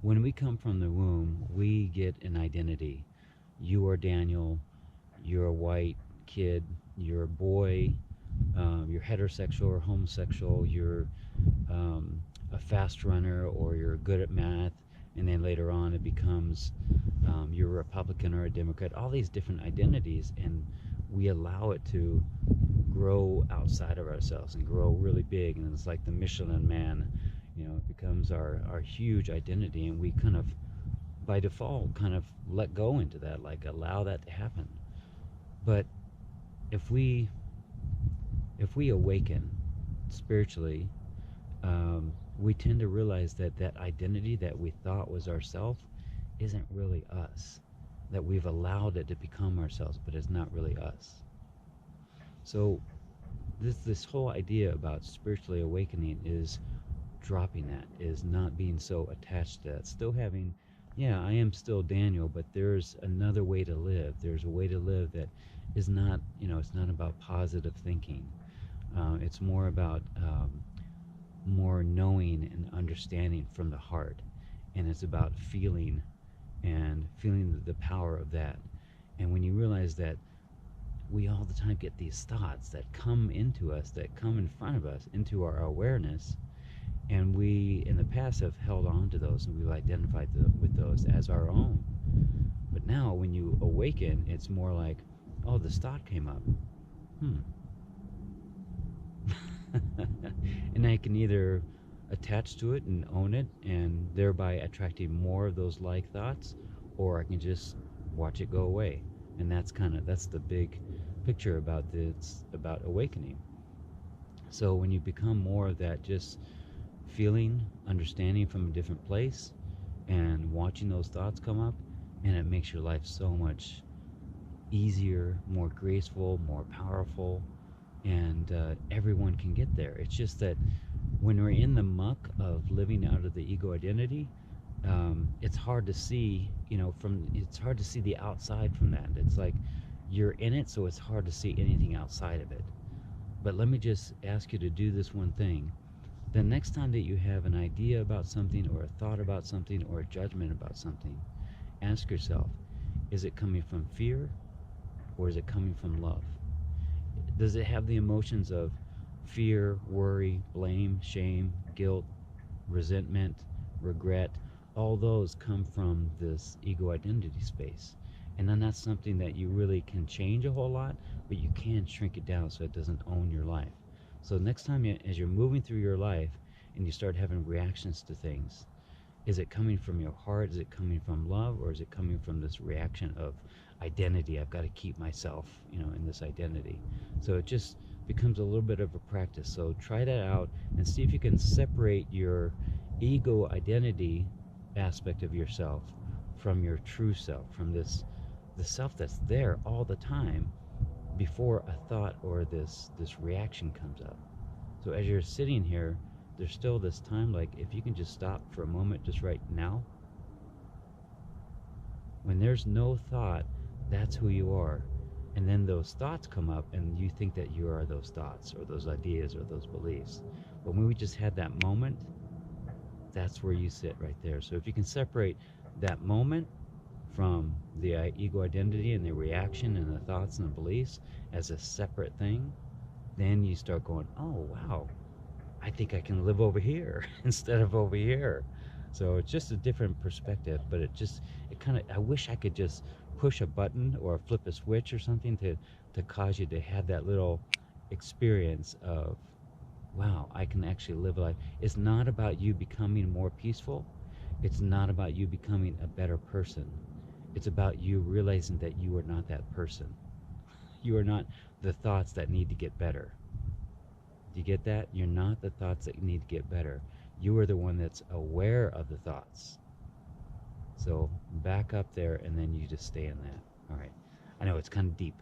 When we come from the womb, we get an identity. You are Daniel, you're a white kid, you're a boy, you're heterosexual or homosexual, you're a fast runner, or you're good at math. And then later on it becomes you're a Republican or a Democrat, all these different identities. And we allow it to grow outside of ourselves and grow really big. And it's like the Michelin man, it becomes our huge identity. And we kind of, by default, kind of let go into that, like allow that to happen. But if we awaken spiritually, we tend to realize that that identity that we thought was ourself isn't really us. That we've allowed it to become ourselves, but it's not really us. So this whole idea about spiritually awakening is dropping that, is not being so attached to that. Still having, yeah, I am still Daniel, but there's another way to live. There's a way to live that is not, it's not about positive thinking. It's more about more knowing and understanding from the heart. And it's about feeling and feeling the power of that. And when you realize that we all the time get these thoughts that come into us, that come in front of us, into our awareness, and we in the past have held on to those, and we've identified with those as our own. But now when you awaken, it's more like, oh, this thought came up. And I can either attach to it and own it, and thereby attracting more of those like thoughts, or I can just watch it go away. And that's the big picture about this, about awakening. So when you become more of that, just feeling, understanding from a different place, and watching those thoughts come up, and it makes your life so much easier, more graceful, more powerful. And everyone can get there. It's just that when we're in the muck of living out of the ego identity, it's hard to see, it's hard to see the outside from that. It's like you're in it, so it's hard to see anything outside of it. But let me just ask you to do this one thing. The next time that you have an idea about something, or a thought about something, or a judgment about something, ask yourself, is it coming from fear, or is it coming from love? Does it have the emotions of fear, worry, blame, shame, guilt, resentment, regret? All those come from this ego identity space. And then that's something that you really can change a whole lot, but you can shrink it down so it doesn't own your life. So next time, as you're moving through your life and you start having reactions to things, is it coming from your heart? Is it coming from love? Or is it coming from this reaction of identity? I've got to keep myself, in this identity. So it just becomes a little bit of a practice. So try that out and see if you can separate your ego identity aspect of yourself from your true self, from the self that's there all the time before a thought or this reaction comes up. So as you're sitting here, there's still this time, like if you can just stop for a moment, just right now, when there's no thought, that's who you are. And then those thoughts come up and you think that you are those thoughts or those ideas or those beliefs. But when we just had that moment, that's where you sit right there. So if you can separate that moment from the ego identity and the reaction and the thoughts and the beliefs as a separate thing, then you start going, oh wow, I think I can live over here instead of over here. So it's just a different perspective, but I wish I could just push a button or flip a switch or something to cause you to have that little experience of, wow, I can actually live a life. It's not about you becoming more peaceful. It's not about you becoming a better person. It's about you realizing that you are not that person. You are not the thoughts that need to get better. Do you get that? You're not the thoughts that need to get better. You are the one that's aware of the thoughts. So back up there, and then you just stay in that. All right. I know it's kind of deep.